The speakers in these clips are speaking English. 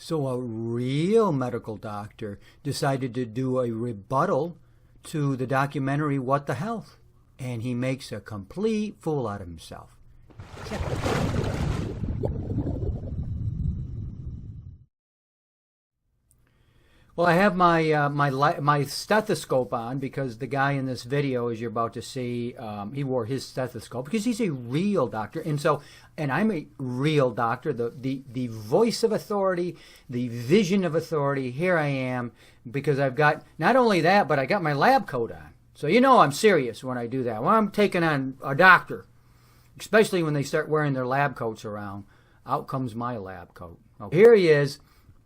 So a real medical doctor decided to do a rebuttal to the documentary What the Health, and he makes a complete fool out of himself. Well, I have my stethoscope on because the guy in this video, as you're about to see, he wore his stethoscope because he's a real doctor, and I'm a real doctor, the voice of authority, the vision of authority. Here I am because I've got not only that, but I got my lab coat on. So you know I'm serious when I do that. When I'm taking on a doctor, especially when they start wearing their lab coats around, out comes my lab coat. Okay. Here he is,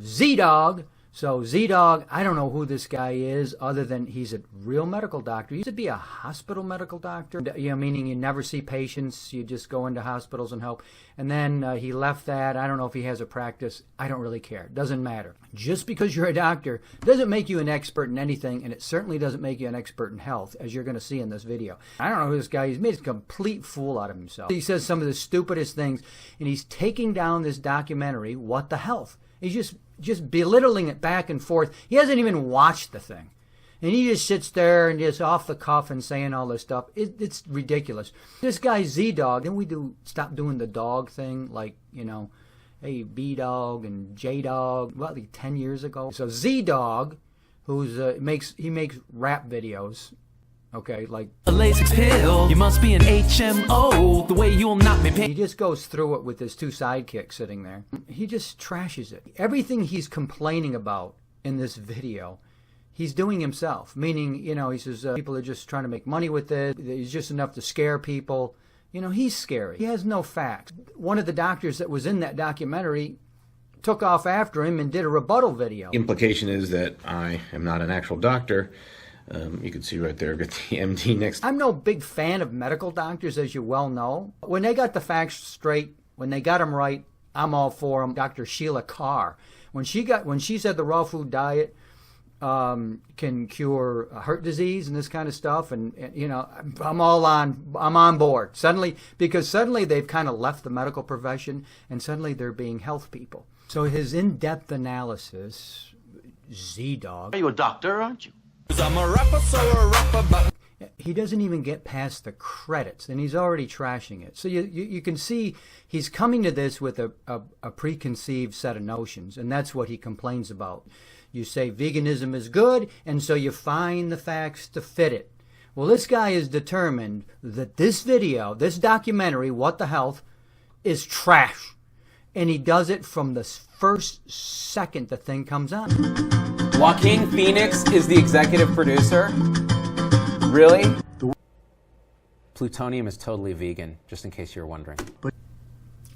Z-Dog. So Z-Dog, I don't know who this guy is other than he's a real medical doctor. He used to be a hospital medical doctor, meaning you never see patients, you just go into hospitals and help. And then he left that. I don't know if he has a practice. I don't really care. It doesn't matter. Just because you're a doctor doesn't make you an expert in anything, and it certainly doesn't make you an expert in health, as you're going to see in this video. I don't know who this guy is. He's made a complete fool out of himself. He says some of the stupidest things, and he's taking down this documentary, What the Health. He's just belittling it back and forth. He hasn't even watched the thing. And he just sits there and just off the cuff and saying all this stuff. It's ridiculous. This guy Z-Dog, then we stop doing the dog thing, like, hey, B-Dog and J-Dog, like 10 years ago. So Z-Dog, who's makes rap videos. Okay, like a Lasix pill. You must be an HMO. The way you will not be paid. He just goes through it with his two sidekicks sitting there. He just trashes it. Everything he's complaining about in this video, he's doing himself. Meaning, he says people are just trying to make money with it. He's just enough to scare people. He's scary. He has no facts. One of the doctors that was in that documentary took off after him and did a rebuttal video. Implication is that I am not an actual doctor. You can see right there, I've got the MD next. I'm no big fan of medical doctors, as you well know. When they got the facts straight, when they got them right, I'm all for them. Dr. Sheila Carr, when she said the raw food diet can cure heart disease and this kind of stuff, and I'm on board. Suddenly they've kind of left the medical profession, and suddenly they're being health people. So his in-depth analysis, Z-Dog. You a doctor, aren't you? I'm a rapper, so a rapper, but he doesn't even get past the credits, and he's already trashing it. So you can see he's coming to this with a preconceived set of notions, and that's what he complains about. You say veganism is good, and so you find the facts to fit it. Well, this guy is determined that this video, this documentary, What the Health, is trash. And he does it from the first second the thing comes on. Joaquin Phoenix is the executive producer? Really? Plutonium is totally vegan, just in case you're wondering.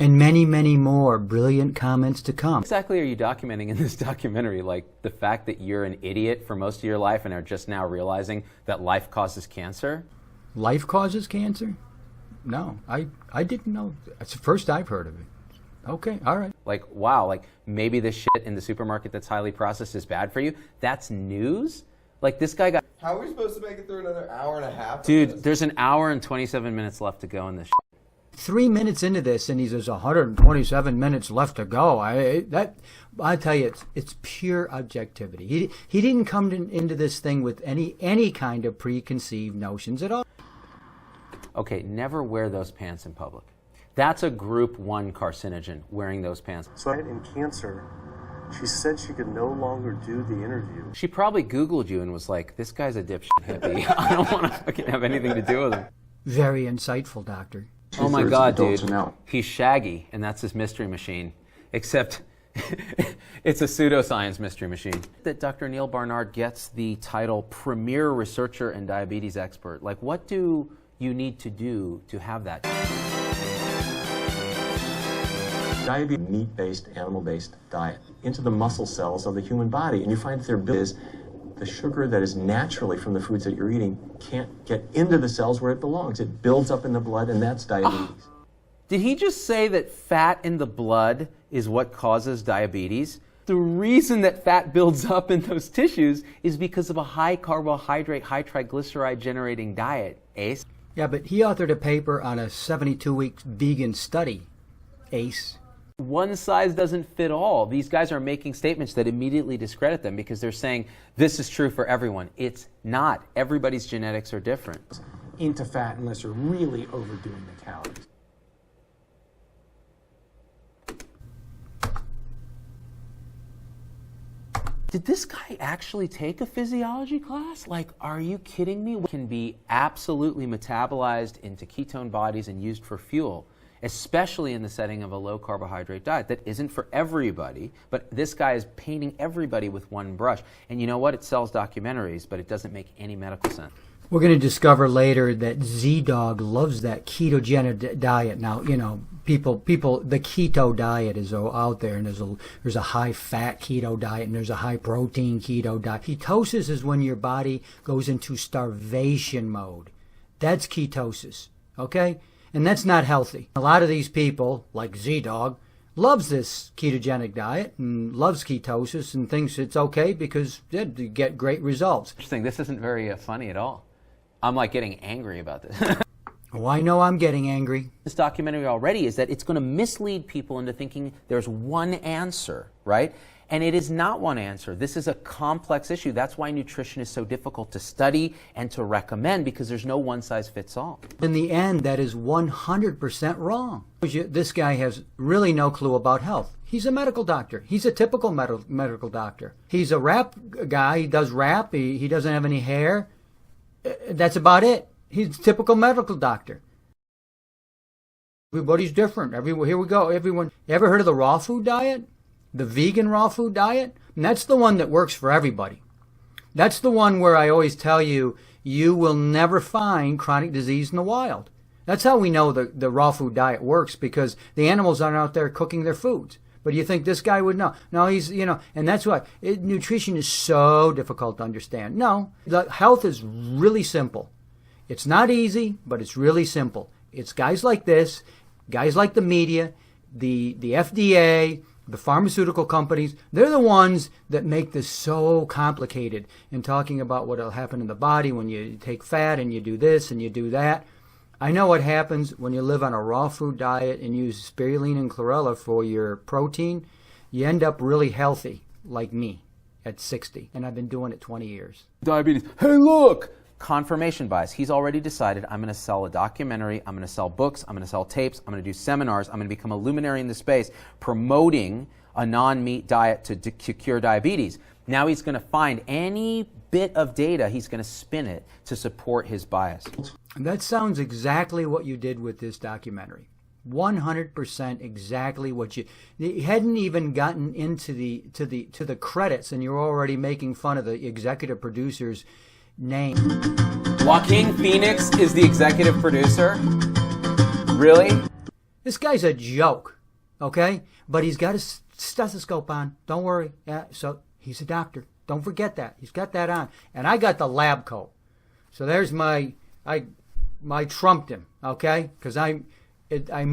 And many, many more brilliant comments to come. What exactly are you documenting in this documentary? Like the fact that you're an idiot for most of your life and are just now realizing that life causes cancer? Life causes cancer? No, I didn't know. That's the first I've heard of it. Okay, all right. Like, wow, like maybe this shit in the supermarket that's highly processed is bad for you? That's news? Like this guy got... How are we supposed to make it through another hour and a half? Dude, there's an hour and 27 minutes left to go in this shit. 3 minutes into this, and he says 127 minutes left to go. I tell you, it's pure objectivity. He didn't come into this thing with any kind of preconceived notions at all. Okay, never wear those pants in public. That's a group 1 carcinogen, wearing those pants. So in cancer, she said she could no longer do the interview. She probably Googled you and was like, this guy's a dipshit hippie. I don't want to fucking have anything to do with him. Very insightful, doctor. Oh my God, dude. He's Shaggy, and that's his mystery machine. Except it's a pseudoscience mystery machine. That Dr. Neil Barnard gets the title Premier Researcher and Diabetes Expert. Like, what do you need to do to have that? Diabetes, meat-based, animal-based diet into the muscle cells of the human body, and you find that there is the sugar that is naturally from the foods that you're eating can't get into the cells where it belongs. It builds up in the blood, and that's diabetes. Did he just say that fat in the blood is what causes diabetes? The reason that fat builds up in those tissues is because of a high carbohydrate, high triglyceride generating diet, Ace. Yeah, but he authored a paper on a 72-week vegan study, Ace. One size doesn't fit all. These guys are making statements that immediately discredit them because they're saying this is true for everyone. It's not. Everybody's genetics are different. Into fat unless you're really overdoing the calories. Did this guy actually take a physiology class? Like, are you kidding me? It can be absolutely metabolized into ketone bodies and used for fuel, especially in the setting of a low carbohydrate diet that isn't for everybody, but this guy is painting everybody with one brush. And you know what? It sells documentaries, but it doesn't make any medical sense. We're going to discover later that Z-Dog loves that ketogenic diet. Now, you know, people, the keto diet is out there, and there's a high-fat keto diet, and there's a high-protein keto diet. Ketosis is when your body goes into starvation mode. That's ketosis, okay? And that's not healthy. A lot of these people, like Z-Dog, loves this ketogenic diet and loves ketosis and thinks it's okay because they get great results. Interesting. This isn't very funny at all. I'm like getting angry about this. Oh, I know I'm getting angry. This documentary already is that it's going to mislead people into thinking there's one answer, right? And it is not one answer. This is a complex issue. That's why nutrition is so difficult to study and to recommend, because there's no one size fits all. In the end, that is 100% wrong. This guy has really no clue about health. He's a medical doctor. He's a typical medical doctor. He's a rap guy. He does rap. He doesn't have any hair. That's about it. He's a typical medical doctor. Everybody's different. Here we go. Everyone. You ever heard of the raw food diet? The vegan raw food diet? And that's the one that works for everybody. That's the one where I always tell you, you will never find chronic disease in the wild. That's how we know the raw food diet works, because the animals aren't out there cooking their foods. But you think this guy would know? No, he's, you know, and that's why nutrition is so difficult to understand. No, the health is really simple. It's not easy, but it's really simple. It's guys like this, guys like the media, the FDA, the pharmaceutical companies. They're the ones that make this so complicated in talking about what will happen in the body when you take fat and you do this and you do that. I know what happens when you live on a raw food diet and use spirulina and chlorella for your protein. You end up really healthy, like me, at 60. And I've been doing it 20 years. Diabetes. Hey, look! Confirmation bias. He's already decided, I'm going to sell a documentary, I'm going to sell books, I'm going to sell tapes, I'm going to do seminars, I'm going to become a luminary in the space promoting a non-meat diet to cure diabetes. Now he's going to find any bit of data, he's going to spin it to support his bias. That sounds exactly what you did with this documentary. 100% exactly what you hadn't even gotten into the credits, and you're already making fun of the executive producer's name. Joaquin Phoenix is the executive producer? Really? This guy's a joke, okay? But he's got his stethoscope on. Don't worry. Yeah, so he's a doctor. Don't forget that. He's got that on. And I got the lab coat. So there's I trumped him, okay? Because I'm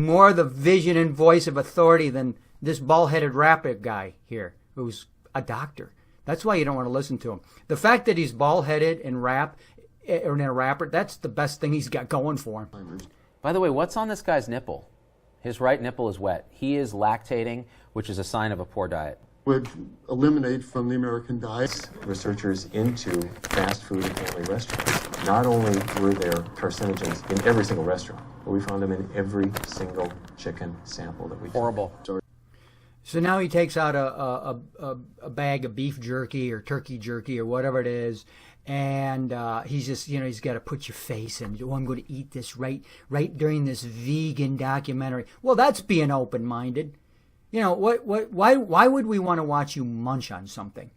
more the vision and voice of authority than this bald-headed rapper guy here, who's a doctor. That's why you don't want to listen to him. The fact that he's bald-headed and a rapper, that's the best thing he's got going for him. By the way, what's on this guy's nipple? His right nipple is wet. He is lactating, which is a sign of a poor diet. Would eliminate from the American diet. Researchers into fast food and family restaurants, not only were there carcinogens in every single restaurant, but we found them in every single chicken sample that we took. Horrible. So now he takes out a bag of beef jerky or turkey jerky or whatever it is, and he's just, you know, he's got to put your face in. Oh, I'm going to eat this right during this vegan documentary. Well, that's being open-minded. You know, why would we want to watch you munch on something?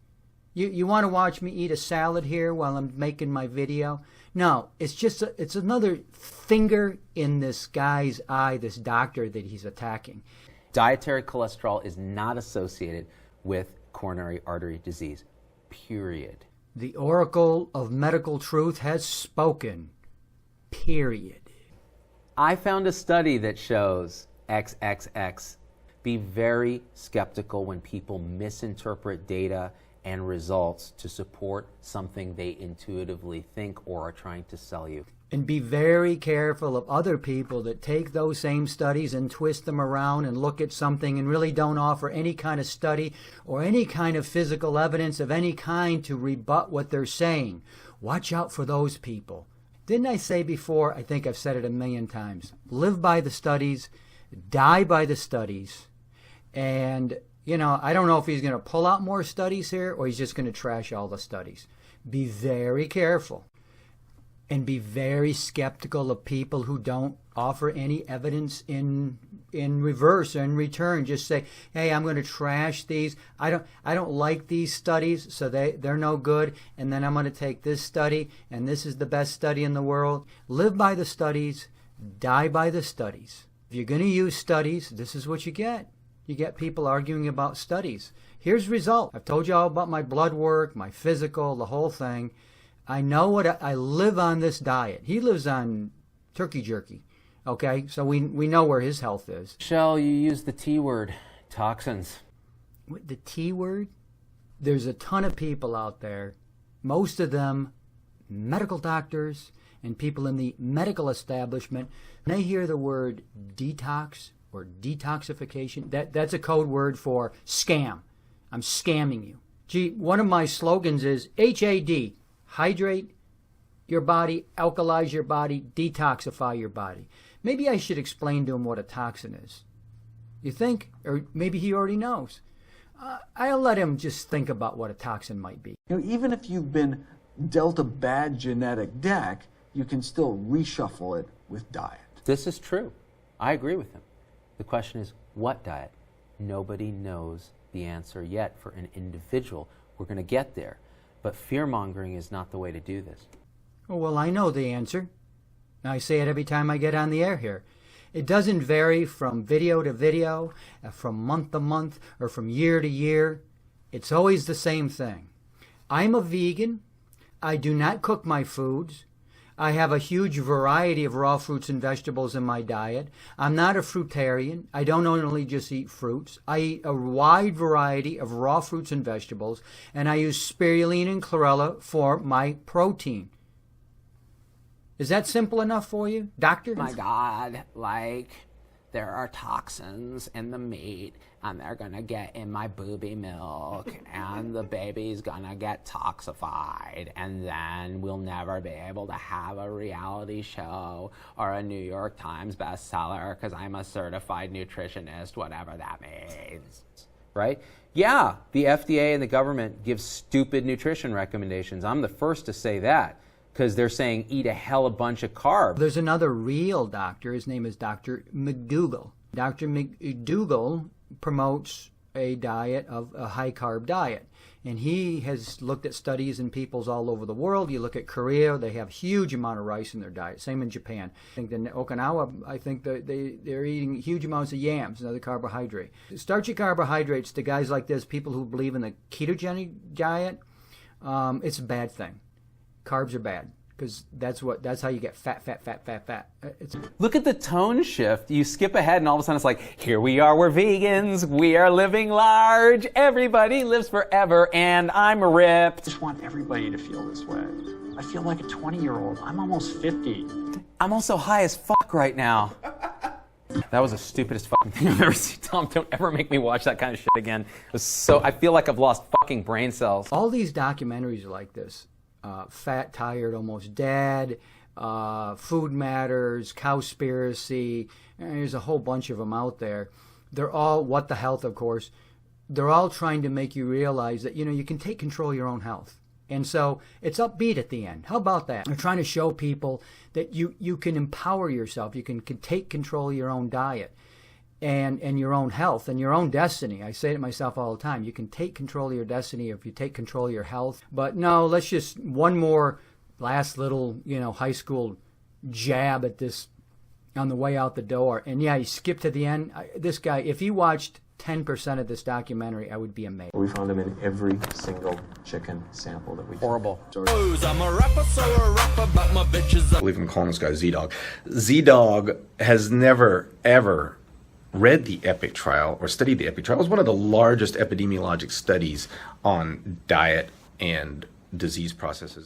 You want to watch me eat a salad here while I'm making my video? No, it's just it's another finger in this guy's eye, this doctor that he's attacking. Dietary cholesterol is not associated with coronary artery disease, period. The oracle of medical truth has spoken, period. I found a study that shows XXX. Be very skeptical when people misinterpret data and results to support something they intuitively think or are trying to sell you. And be very careful of other people that take those same studies and twist them around and look at something and really don't offer any kind of study or any kind of physical evidence of any kind to rebut what they're saying. Watch out for those people. Didn't I say before, I think I've said it a million times, live by the studies, die by the studies. And, you know, I don't know if he's going to pull out more studies here or he's just going to trash all the studies. Be very careful. And be very skeptical of people who don't offer any evidence in reverse or in return. Just say, hey, I'm going to trash these. I don't like these studies, so they're no good. And then I'm going to take this study, and this is the best study in the world. Live by the studies, die by the studies. If you're going to use studies, this is what you get. You get people arguing about studies. Here's the result. I've told you all about my blood work, my physical, the whole thing. I know what I live on this diet. He lives on turkey jerky. Okay, so we know where his health is. Michelle, you use the T word, toxins. What, the T word? There's a ton of people out there, most of them medical doctors and people in the medical establishment. When they hear the word detox or detoxification, that's a code word for scam. I'm scamming you. Gee, one of my slogans is HAD. Hydrate your body, alkalize your body, detoxify your body. Maybe I should explain to him what a toxin is. You think? Or maybe he already knows. I'll let him just think about what a toxin might be. You know, even if you've been dealt a bad genetic deck, you can still reshuffle it with diet. This is true. I agree with him. The question is, what diet? Nobody knows the answer yet for an individual. We're going to get there. But fear-mongering is not the way to do this. Oh, well, I know the answer. I say it every time I get on the air here. It doesn't vary from video to video, from month to month, or from year to year. It's always the same thing. I'm a vegan. I do not cook my foods. I have a huge variety of raw fruits and vegetables in my diet. I'm not a fruitarian. I don't only just eat fruits. I eat a wide variety of raw fruits and vegetables, and I use spirulina and chlorella for my protein. Is that simple enough for you, doctor? My God, like, there are toxins in the meat, and they're gonna get in my booby milk, and the baby's gonna get toxified, and then we'll never be able to have a reality show or a New York Times bestseller because I'm a certified nutritionist, whatever that means, right? Yeah, the FDA and the government give stupid nutrition recommendations. I'm the first to say that, because they're saying eat a hell of a bunch of carbs. There's another real doctor. His name is Dr. McDougall. Dr. McDougall promotes a diet of a high-carb diet. And he has looked at studies in peoples all over the world. You look at Korea, they have a huge amount of rice in their diet. Same in Japan. I think in Okinawa, I think they're eating huge amounts of yams, another carbohydrate. Starchy carbohydrates to guys like this, people who believe in the ketogenic diet, it's a bad thing. Carbs are bad because that's how you get fat. Look at the tone shift. You skip ahead and all of a sudden it's like, here we are, we're vegans, we are living large, everybody lives forever, and I'm ripped. I just want everybody to feel this way. I feel like a 20-year-old. I'm almost 50. I'm also high as fuck right now. That was the stupidest fucking thing I've ever seen. Tom, don't ever make me watch that kind of shit again. I feel like I've lost fucking brain cells. All these documentaries are like this. Fat, Tired, Almost Dead, Food Matters, Cowspiracy. There's a whole bunch of them out there. They're all, What the Health, of course. They're all trying to make you realize that, you can take control of your own health. And so it's upbeat at the end. How about that? They're trying to show people that you can empower yourself. You can take control of your own diet and your own health and your own destiny. I say it to myself all the time. You can take control of your destiny if you take control of your health. But no, let's just one more last little, high school jab at this on the way out the door. And yeah, you skip to the end. This guy, if he watched 10% of this documentary, I would be amazed. We found them in every single chicken sample that we took. Horrible. I'm a rapper, so a rapper, but my bitches I believe I'm calling this guy Z-Dog. Z-Dog has never, ever read the EPIC trial or studied the EPIC trial. It was one of the largest epidemiologic studies on diet and disease processes.